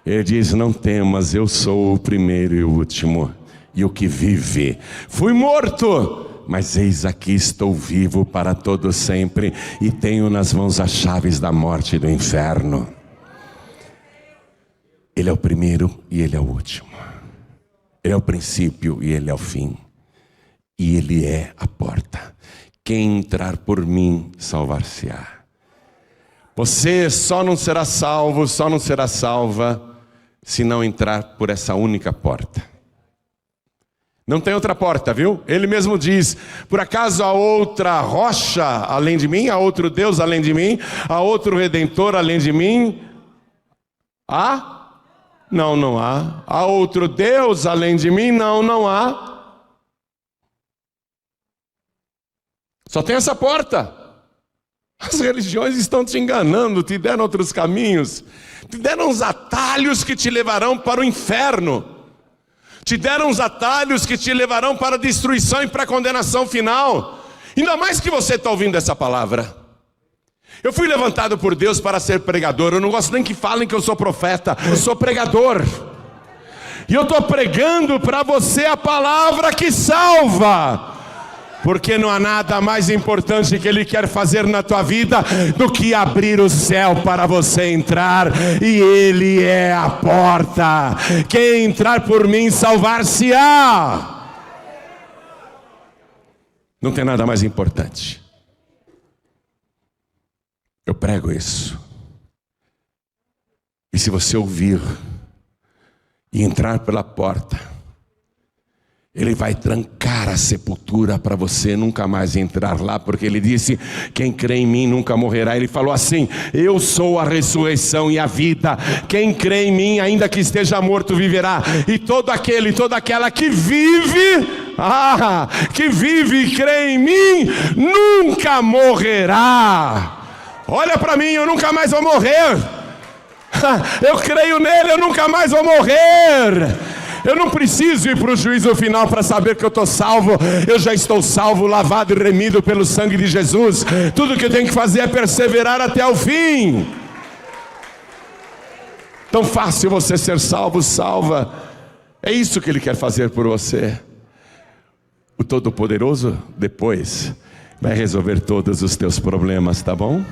S1: Ele diz: não temas, eu sou o primeiro e o último, e o que vive. Fui morto, mas eis aqui estou vivo para todo sempre, e tenho nas mãos as chaves da morte e do inferno. Ele é o primeiro e Ele é o último. Ele é o princípio e Ele é o fim. E Ele é a porta. Quem entrar por mim, salvar-se-á. Você só não será salvo, só não será salva, se não entrar por essa única porta. Não tem outra porta, viu? Ele mesmo diz: por acaso há outra rocha além de mim? Há outro Deus além de mim? Há outro Redentor além de mim? Há? Não, não há. Há outro Deus além de mim? Não, não há. Só tem essa porta. As religiões estão te enganando, te deram outros caminhos, te deram uns atalhos que te levarão para o inferno, te deram uns atalhos que te levarão para a destruição e para a condenação final. Ainda mais que você está ouvindo essa palavra. Eu fui levantado por Deus para ser pregador. Eu não gosto nem que falem que eu sou profeta. Eu sou pregador. E eu estou pregando para você a palavra que salva. Porque não há nada mais importante que Ele quer fazer na tua vida do que abrir o céu para você entrar. E Ele é a porta. Quem entrar por mim, salvar-se-á. Não tem nada mais importante. Eu prego isso. E se você ouvir e entrar pela porta, Ele vai trancar a sepultura para você nunca mais entrar lá, porque Ele disse: quem crê em mim nunca morrerá. Ele falou assim: eu sou a ressurreição e a vida. Quem crê em mim, ainda que esteja morto, viverá. E todo aquele e toda aquela que vive, que vive e crê em mim, nunca morrerá. Olha para mim, eu nunca mais vou morrer. Eu creio nele, eu nunca mais vou morrer. Eu não preciso ir para o juízo final para saber que eu estou salvo. Eu já estou salvo, lavado e remido pelo sangue de Jesus. Tudo que eu tenho que fazer é perseverar até o fim. Tão fácil você ser salvo, salva. É isso que Ele quer fazer por você. O Todo-Poderoso depois vai resolver todos os teus problemas, tá bom?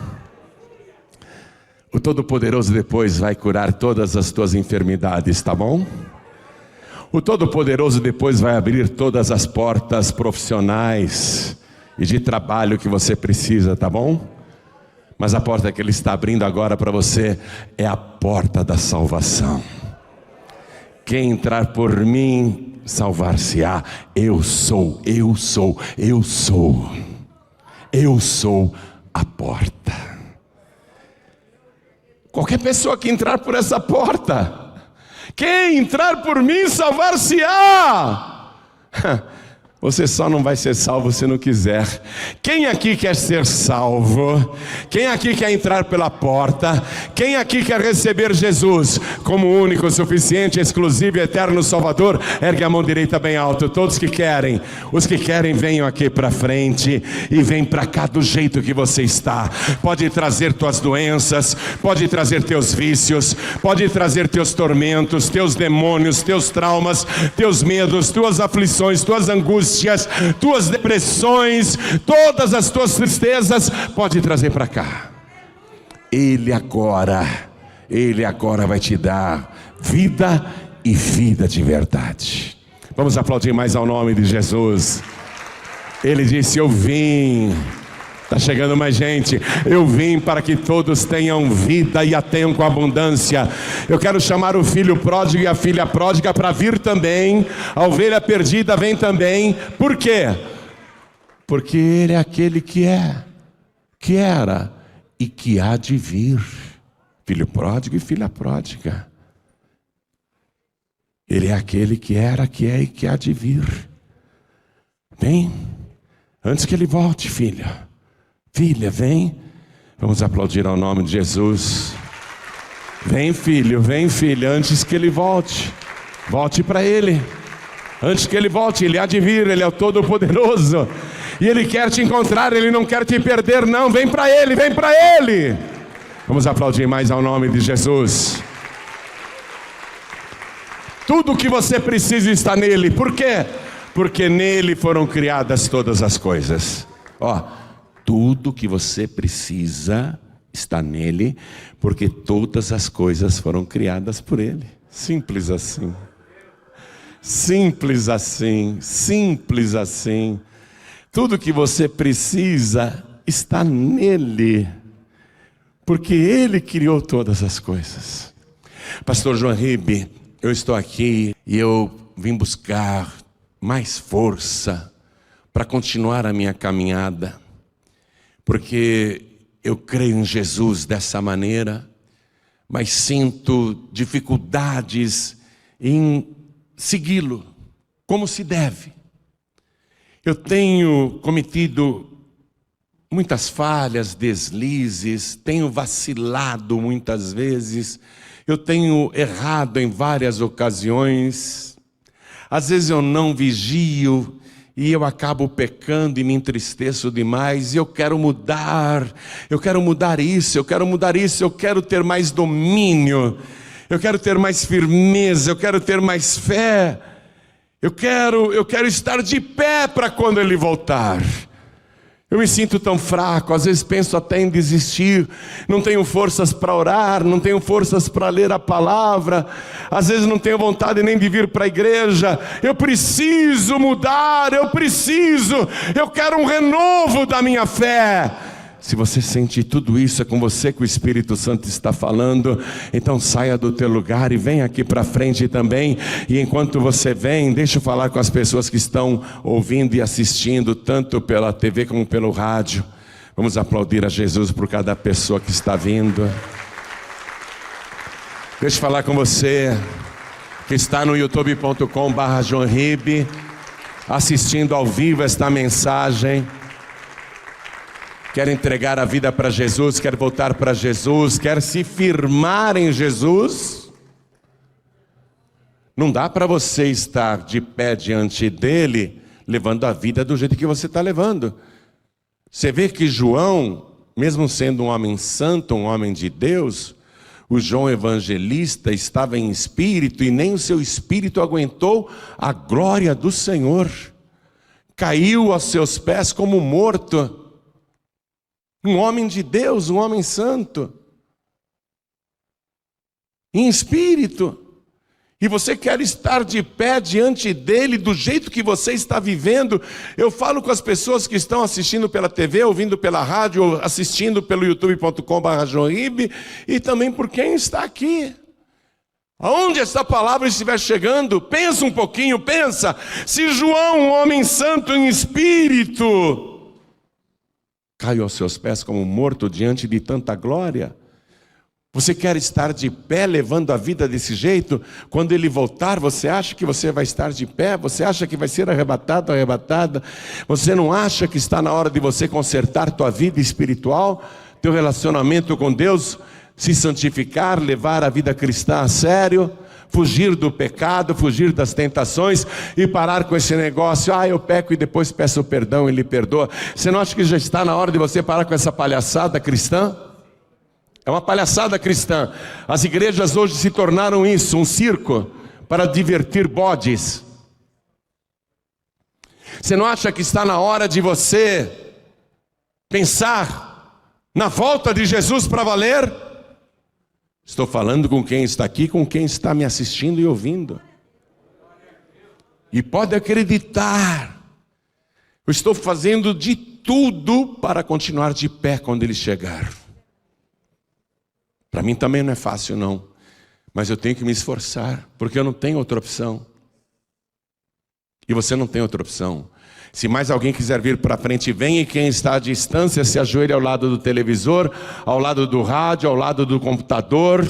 S1: O Todo-Poderoso depois vai curar todas as tuas enfermidades, tá bom? O Todo-Poderoso depois vai abrir todas as portas profissionais e de trabalho que você precisa, tá bom? Mas a porta que Ele está abrindo agora para você é a porta da salvação. Quem entrar por mim, salvar-se-á. Eu sou a porta. Qualquer pessoa que entrar por essa porta, quem entrar por mim, salvar-se-á. Você só não vai ser salvo se não quiser. Quem aqui quer ser salvo? Quem aqui quer entrar pela porta? Quem aqui quer receber Jesus como único, suficiente, exclusivo e eterno Salvador? Ergue a mão direita bem alto. Todos que querem. Os que querem, venham aqui para frente. E vem para cá do jeito que você está. Pode trazer tuas doenças, pode trazer teus vícios, pode trazer teus tormentos, teus demônios, teus traumas, teus medos, tuas aflições, tuas angústias, tuas depressões, todas as tuas tristezas, pode trazer para cá. Ele agora vai te dar vida e vida de verdade. Vamos aplaudir mais ao nome de Jesus. Ele disse: eu vim. Está chegando mais gente. Eu vim para que todos tenham vida e a tenham com abundância. Eu quero chamar o filho pródigo e a filha pródiga para vir também. A ovelha perdida vem também. Por quê? Porque Ele é aquele que era e que há de vir. Filho pródigo e filha pródiga. Ele é aquele que era, que é e que há de vir. Vem, antes que Ele volte, filha. Filha, vem. Vamos aplaudir ao nome de Jesus. Vem, filho, vem, filha, antes que Ele volte. Volte para Ele. Antes que Ele volte, Ele há de vir, Ele é o Todo-Poderoso. E Ele quer te encontrar, Ele não quer te perder não. Vem para Ele, vem para Ele. Vamos aplaudir mais ao nome de Jesus. Tudo o que você precisa está nele. Por quê? Porque nele foram criadas todas as coisas. Tudo que você precisa está nele, porque todas as coisas foram criadas por ele. Simples assim. Simples assim. Simples assim. Tudo que você precisa está nele, porque ele criou todas as coisas. Pastor João Ribe, eu estou aqui e eu vim buscar mais força para continuar a minha caminhada, porque eu creio em Jesus dessa maneira, mas sinto dificuldades em segui-lo como se deve. Eu tenho cometido muitas falhas, deslizes, tenho vacilado muitas vezes, eu tenho errado em várias ocasiões. Às vezes eu não vigio e eu acabo pecando e me entristeço demais. E eu quero mudar isso, eu quero ter mais domínio, eu quero ter mais firmeza, eu quero ter mais fé. Eu quero estar de pé para quando Ele voltar. Eu me sinto tão fraco, às vezes penso até em desistir, não tenho forças para orar, não tenho forças para ler a palavra, às vezes não tenho vontade nem de vir para a igreja. Eu preciso mudar, eu quero um renovo da minha fé. Se você sente tudo isso, é com você que o Espírito Santo está falando. Então saia do teu lugar e venha aqui para frente também. E enquanto você vem, deixa eu falar com as pessoas que estão ouvindo e assistindo, tanto pela TV como pelo rádio. Vamos aplaudir a Jesus por cada pessoa que está vindo. Deixa eu falar com você que está no youtube.com/João Ribe, assistindo ao vivo esta mensagem. Quer entregar a vida para Jesus, quer voltar para Jesus, quer se firmar em Jesus. Não dá para você estar de pé diante dele, levando a vida do jeito que você está levando. Você vê que João, mesmo sendo um homem santo, um homem de Deus, o João evangelista estava em espírito e nem o seu espírito aguentou a glória do Senhor. Caiu aos seus pés como morto. Um homem de Deus, um homem santo, em espírito. E você quer estar de pé diante dele do jeito que você está vivendo. Eu falo com as pessoas que estão assistindo pela TV, ouvindo pela rádio, assistindo pelo youtube.com/João Ribe, e também por quem está aqui. Aonde essa palavra estiver chegando, pensa um pouquinho, pensa. Se João, um homem santo em espírito, caiu aos seus pés como morto diante de tanta glória, você quer estar de pé levando a vida desse jeito? Quando ele voltar, você acha que você vai estar de pé? Você acha que vai ser arrebatado, arrebatada? Você não acha que está na hora de você consertar tua vida espiritual, teu relacionamento com Deus, se santificar, levar a vida cristã a sério, fugir do pecado, fugir das tentações e parar com esse negócio, eu peco e depois peço perdão e Ele perdoa? Você não acha que já está na hora de você parar com essa palhaçada cristã? É uma palhaçada cristã. As igrejas hoje se tornaram isso, um circo para divertir bodes. Você não acha que está na hora de você pensar na volta de Jesus para valer? Estou falando com quem está aqui, com quem está me assistindo e ouvindo. E pode acreditar, eu estou fazendo de tudo para continuar de pé quando Ele chegar. Para mim também não é fácil não, mas eu tenho que me esforçar, porque eu não tenho outra opção. E você não tem outra opção. Se mais alguém quiser vir para frente, vem, e quem está à distância se ajoelhe ao lado do televisor, ao lado do rádio, ao lado do computador.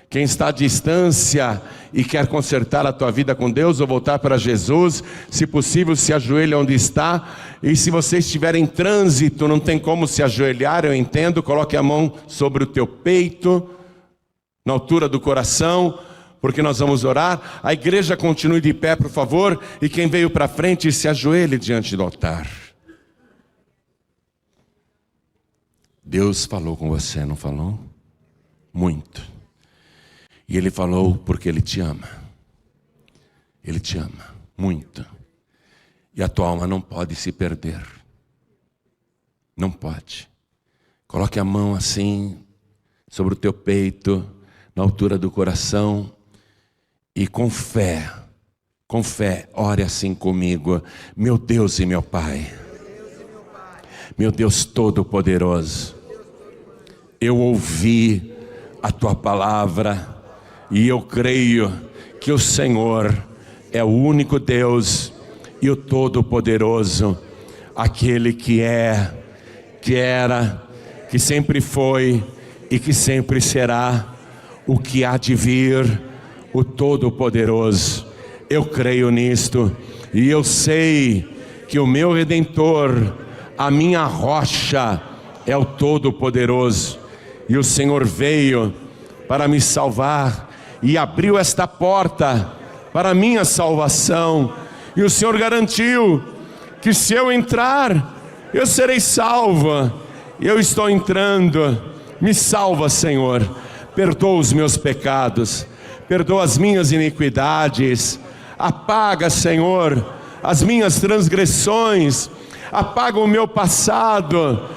S1: Quem está à distância e quer consertar a tua vida com Deus ou voltar para Jesus, se possível se ajoelhe onde está. E se você estiver em trânsito, não tem como se ajoelhar, eu entendo, coloque a mão sobre o teu peito, na altura do coração, porque nós vamos orar. A igreja continue de pé, por favor, e quem veio para frente se ajoelhe diante do altar. Deus falou com você, não falou? Muito. E Ele falou porque Ele te ama. Ele te ama muito. E a tua alma não pode se perder. Não pode. Coloque a mão assim sobre o teu peito, na altura do coração, e com fé, ore assim comigo: meu Deus e meu Pai, meu Deus Todo-Poderoso, eu ouvi a tua palavra e eu creio que o Senhor é o único Deus e o Todo-Poderoso, aquele que é, que era, que sempre foi e que sempre será, o que há de vir, o Todo-Poderoso. Eu creio nisto e eu sei que o meu Redentor, a minha rocha, é o Todo-Poderoso. E o Senhor veio para me salvar e abriu esta porta para a minha salvação. E o Senhor garantiu que se eu entrar, eu serei salvo. Eu estou entrando. Me salva, Senhor. Perdoa os meus pecados, perdoa as minhas iniquidades, apaga, Senhor, as minhas transgressões, apaga o meu passado,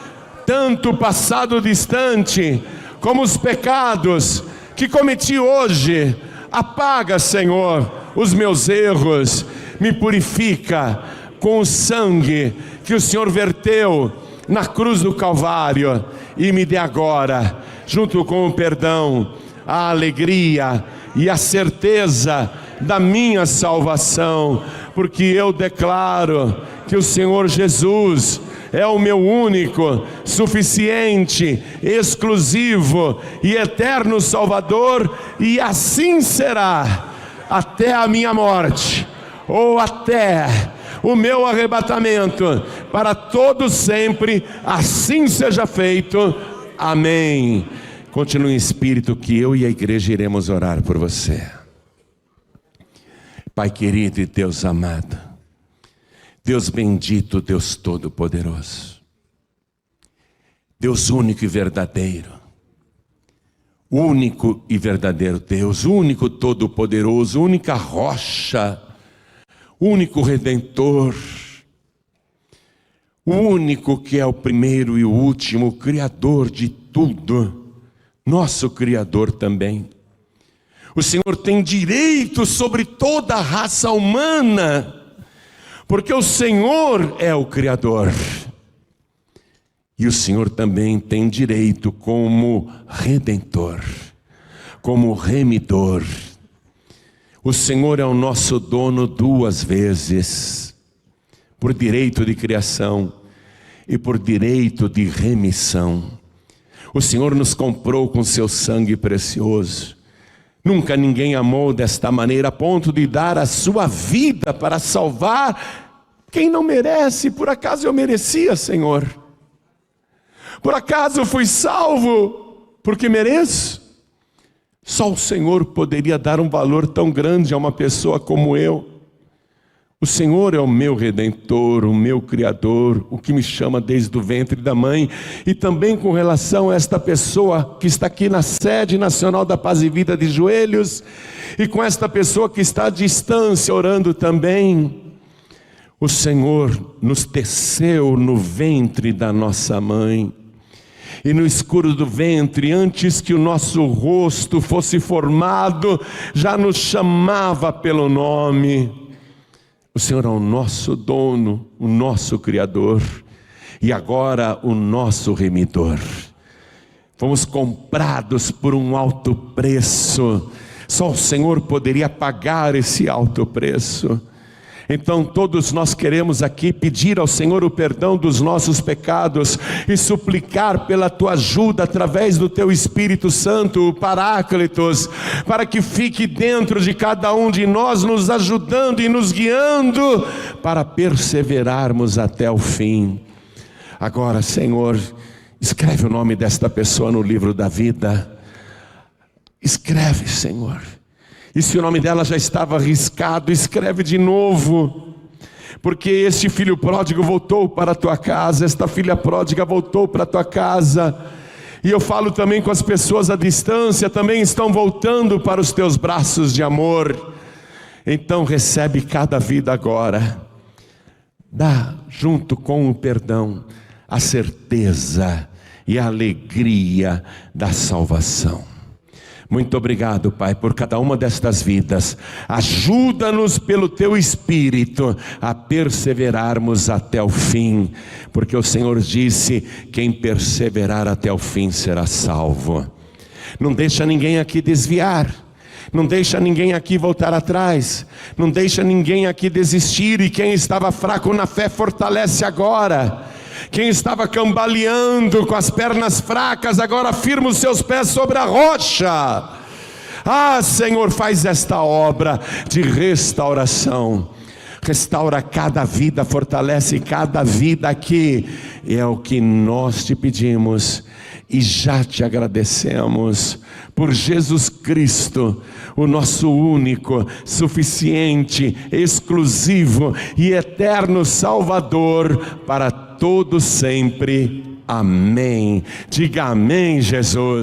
S1: tanto o passado distante, como os pecados que cometi hoje. Apaga, Senhor, os meus erros, me purifica com o sangue que o Senhor verteu na cruz do Calvário, e me dê agora, junto com o perdão, a alegria e a certeza da minha salvação, porque eu declaro que o Senhor Jesus é o meu único, suficiente, exclusivo e eterno Salvador, e assim será até a minha morte, ou até o meu arrebatamento, para todos sempre, assim seja feito. Amém. Continue em espírito, que eu e a igreja iremos orar por você. Pai querido e Deus amado, Deus bendito, Deus Todo-Poderoso, Deus único e verdadeiro, único e verdadeiro Deus, único Todo-Poderoso, única rocha, único Redentor, o único que é o primeiro e o último, Criador de tudo, nosso Criador também. O Senhor tem direito sobre toda a raça humana, porque o Senhor é o Criador. E o Senhor também tem direito como Redentor, como Remidor. O Senhor é o nosso dono duas vezes, por direito de criação e por direito de remissão. O Senhor nos comprou com seu sangue precioso. Nunca ninguém amou desta maneira, a ponto de dar a sua vida para salvar quem não merece. Por acaso eu merecia, Senhor? Por acaso eu fui salvo porque mereço? Só o Senhor poderia dar um valor tão grande a uma pessoa como eu. O Senhor é o meu Redentor, o meu Criador, o que me chama desde o ventre da mãe. E também com relação a esta pessoa que está aqui na sede nacional da Paz e Vida de joelhos, e com esta pessoa que está à distância orando também, o Senhor nos teceu no ventre da nossa mãe. E no escuro do ventre, antes que o nosso rosto fosse formado, já nos chamava pelo nome. O Senhor é o nosso dono, o nosso Criador, e agora o nosso Remidor. Fomos comprados por um alto preço. Só o Senhor poderia pagar esse alto preço. Então todos nós queremos aqui pedir ao Senhor o perdão dos nossos pecados e suplicar pela tua ajuda através do teu Espírito Santo, o Paráclitos, para que fique dentro de cada um de nós, nos ajudando e nos guiando para perseverarmos até o fim. Agora, Senhor, escreve o nome desta pessoa no livro da vida. Escreve, Senhor. E se o nome dela já estava riscado, escreve de novo, porque este filho pródigo voltou para a tua casa, esta filha pródiga voltou para a tua casa. E eu falo também com as pessoas à distância, também estão voltando para os teus braços de amor. Então recebe cada vida agora, dá junto com o perdão a certeza e a alegria da salvação. Muito obrigado, Pai, por cada uma destas vidas. Ajuda-nos pelo Teu Espírito a perseverarmos até o fim, porque o Senhor disse: quem perseverar até o fim será salvo. Não deixa ninguém aqui desviar, não deixa ninguém aqui voltar atrás, não deixa ninguém aqui desistir. E quem estava fraco na fé, fortalece agora. Quem estava cambaleando com as pernas fracas, agora firma os seus pés sobre a rocha. Ah, Senhor, faz esta obra de restauração. Restaura cada vida, fortalece cada vida aqui. É o que nós te pedimos e já te agradecemos por Jesus Cristo, o nosso único, suficiente, exclusivo e eterno Salvador para todo sempre. Amém. Diga amém, Jesus.